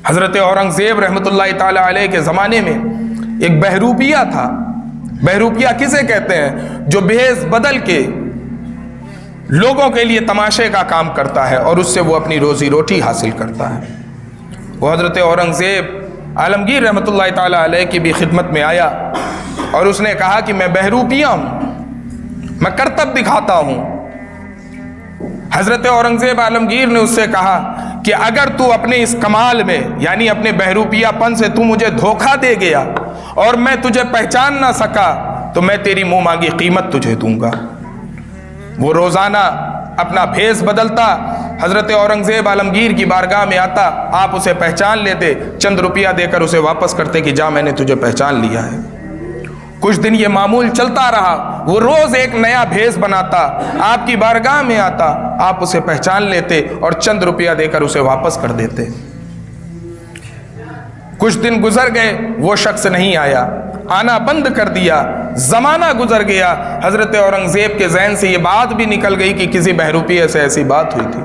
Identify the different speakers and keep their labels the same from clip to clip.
Speaker 1: حضرت اورنگزیب رحمۃ اللہ تعالی علیہ کے زمانے میں ایک بہروپیہ تھا. بہروپیہ کسے کہتے ہیں؟ جو بھیس بدل کے لوگوں کے لیے تماشے کا کام کرتا ہے اور اس سے وہ اپنی روزی روٹی حاصل کرتا ہے. وہ حضرت اورنگزیب عالمگیر رحمۃ اللہ تعالی علیہ کی بھی خدمت میں آیا اور اس نے کہا کہ میں بہروپیہ ہوں، میں کرتب دکھاتا ہوں. حضرت اورنگزیب عالمگیر نے اس سے کہا کہ اگر تو اپنے اس کمال میں یعنی اپنے بہروپیہ پن سے تو مجھے دھوکہ دے گیا اور میں تجھے پہچان نہ سکا تو میں تیری منہ مانگی قیمت تجھے دوں گا. وہ روزانہ اپنا بھیس بدلتا، حضرت اورنگزیب عالمگیر کی بارگاہ میں آتا، آپ اسے پہچان لیتے، چند روپیہ دے کر اسے واپس کرتے کہ جا میں نے تجھے پہچان لیا ہے. کچھ دن یہ معمول چلتا رہا، وہ روز ایک نیا بھیس بناتا، آپ کی بارگاہ میں آتا، آپ اسے پہچان لیتے اور چند روپیہ دے کر اسے واپس کر دیتے. کچھ دن گزر گئے، وہ شخص نہیں آیا، آنا بند کر دیا. زمانہ گزر گیا، حضرت اورنگزیب کے ذہن سے یہ بات بھی نکل گئی کہ کسی بہروپیہ سے ایسی بات ہوئی تھی.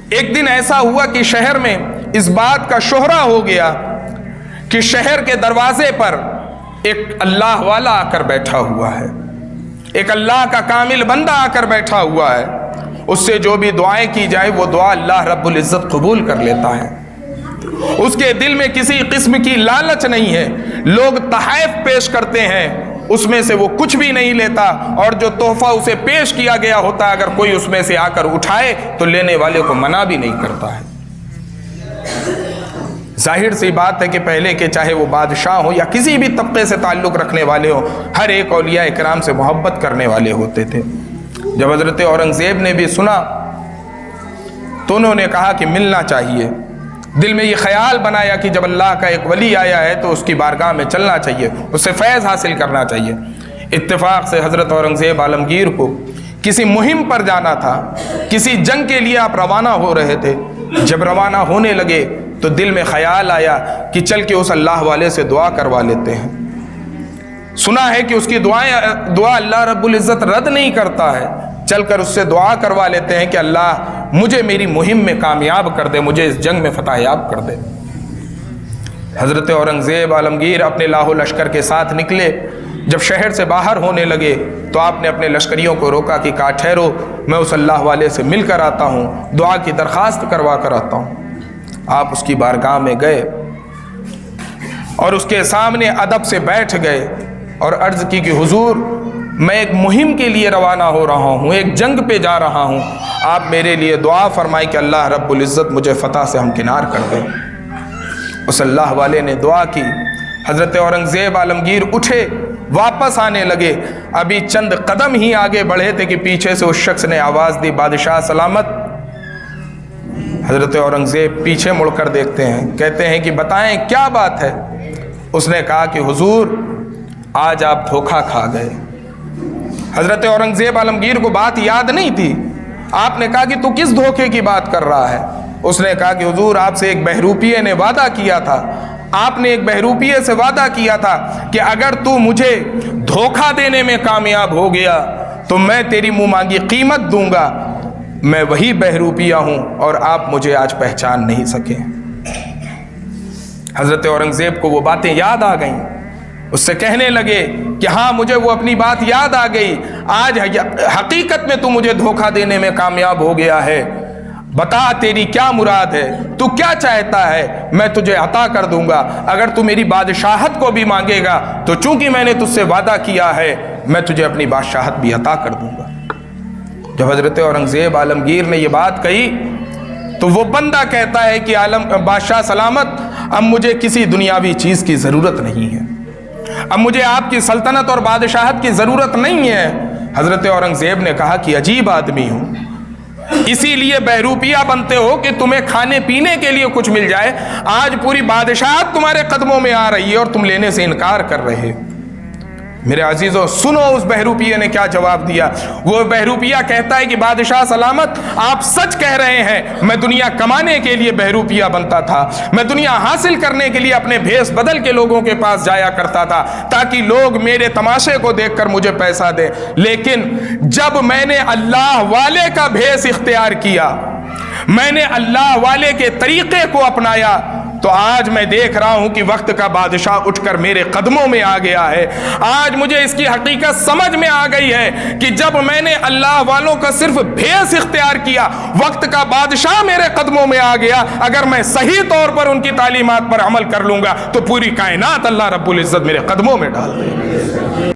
Speaker 1: ایک دن ایسا ہوا کہ شہر میں اس بات کا شہرہ ہو گیا کہ شہر کے دروازے پر ایک اللہ والا آ کر بیٹھا ہوا ہے، ایک اللہ کا کامل بندہ آ کر بیٹھا ہوا ہے. اس سے جو بھی دعائیں کی جائے وہ دعا اللہ رب العزت قبول کر لیتا ہے. اس کے دل میں کسی قسم کی لالچ نہیں ہے. لوگ تحائف پیش کرتے ہیں، اس میں سے وہ کچھ بھی نہیں لیتا، اور جو تحفہ اسے پیش کیا گیا ہوتا ہے اگر کوئی اس میں سے آ کر اٹھائے تو لینے والے کو منع بھی نہیں کرتا ہے. ظاہر سی بات ہے کہ پہلے کے چاہے وہ بادشاہ ہوں یا کسی بھی طبقے سے تعلق رکھنے والے ہوں، ہر ایک اولیاء اکرام سے محبت کرنے والے ہوتے تھے. جب حضرت اورنگزیب نے بھی سنا تو انہوں نے کہا کہ ملنا چاہیے. دل میں یہ خیال بنایا کہ جب اللہ کا ایک ولی آیا ہے تو اس کی بارگاہ میں چلنا چاہیے، اس سے فیض حاصل کرنا چاہیے. اتفاق سے حضرت اورنگزیب عالمگیر کو کسی مہم پر جانا تھا، کسی جنگ کے لیے آپ روانہ ہو رہے تھے. جب روانہ ہونے لگے تو دل میں خیال آیا کہ چل کے اس اللہ والے سے دعا کروا لیتے ہیں. سنا ہے کہ اس کی دعا اللہ رب العزت رد نہیں کرتا ہے. چل کر اس سے دعا کروا لیتے ہیں کہ اللہ مجھے میری مہم میں کامیاب کر دے، مجھے اس جنگ میں فتح یاب کر دے. حضرت اورنگزیب عالمگیر اپنے لاہو لشکر کے ساتھ نکلے. جب شہر سے باہر ہونے لگے تو آپ نے اپنے لشکریوں کو روکا کہ کہا ٹھہرو، میں اس اللہ والے سے مل کر آتا ہوں، دعا کی درخواست کروا کر آتا ہوں. آپ اس کی بارگاہ میں گئے اور اس کے سامنے ادب سے بیٹھ گئے اور عرض کی کہ حضور میں ایک مہم کے لیے روانہ ہو رہا ہوں، ایک جنگ پہ جا رہا ہوں، آپ میرے لیے دعا فرمائیں کہ اللہ رب العزت مجھے فتح سے ہمکنار کر دے. اس اللہ والے نے دعا کی. حضرت اورنگزیب عالمگیر اٹھے، واپس آنے لگے. ابھی چند قدم ہی آگے بڑھے تھے کہ پیچھے سے اس شخص نے آواز دی بادشاہ سلامت. حضرت اورنگزیب پیچھے مڑ کر دیکھتے ہیں، کہتے ہیں کہ بتائیں کیا بات ہے. اس نے کہا کہ حضور آج آپ دھوکہ کھا گئے. حضرت اورنگزیب عالمگیر کو بات یاد نہیں تھی. آپ نے کہا کہ تو کس دھوکے کی بات کر رہا ہے؟ اس نے کہا کہ حضور آپ سے ایک بہروپیے نے وعدہ کیا تھا، آپ نے ایک بہروپیے سے وعدہ کیا تھا کہ اگر تو مجھے دھوکہ دینے میں کامیاب ہو گیا تو میں تیری منہ مانگی قیمت دوں گا. میں وہی بہروپیہ ہوں اور آپ مجھے آج پہچان نہیں سکے. حضرت اورنگزیب کو وہ باتیں یاد آ گئیں. اس سے کہنے لگے کہ ہاں مجھے وہ اپنی بات یاد آ گئی، آج حقیقت میں تو مجھے دھوکہ دینے میں کامیاب ہو گیا ہے. بتا تیری کیا مراد ہے، تو کیا چاہتا ہے، میں تجھے عطا کر دوں گا. اگر تو میری بادشاہت کو بھی مانگے گا تو چونکہ میں نے تجھ سے وعدہ کیا ہے میں تجھے اپنی بادشاہت بھی عطا کر دوں گا. جب حضرت اورنگزیب عالمگیر نے یہ بات کہی تو وہ بندہ کہتا ہے کہ بادشاہ سلامت، اب مجھے کسی دنیاوی چیز کی ضرورت نہیں ہے، اب مجھے آپ کی سلطنت اور بادشاہت کی ضرورت نہیں ہے. حضرت اورنگزیب نے کہا کہ عجیب آدمی ہوں، اسی لیے بہروپیہ بنتے ہو کہ تمہیں کھانے پینے کے لیے کچھ مل جائے. آج پوری بادشاہت تمہارے قدموں میں آ رہی ہے اور تم لینے سے انکار کر رہے. میرے عزیزو سنو اس بہروپیہ نے کیا جواب دیا. وہ بہروپیہ کہتا ہے کہ بادشاہ سلامت آپ سچ کہہ رہے ہیں، میں دنیا کمانے کے لیے بہروپیہ بنتا تھا، میں دنیا حاصل کرنے کے لیے اپنے بھیس بدل کے لوگوں کے پاس جایا کرتا تھا تاکہ لوگ میرے تماشے کو دیکھ کر مجھے پیسہ دیں. لیکن جب میں نے اللہ والے کا بھیس اختیار کیا، میں نے اللہ والے کے طریقے کو اپنایا، تو آج میں دیکھ رہا ہوں کہ وقت کا بادشاہ اٹھ کر میرے قدموں میں آ گیا ہے۔ آج مجھے اس کی حقیقت سمجھ میں آ گئی ہے کہ جب میں نے اللہ والوں کا صرف بھیس اختیار کیا، وقت کا بادشاہ میرے قدموں میں آ گیا۔ اگر میں صحیح طور پر ان کی تعلیمات پر عمل کر لوں گا تو پوری کائنات اللہ رب العزت میرے قدموں میں ڈال دے گا۔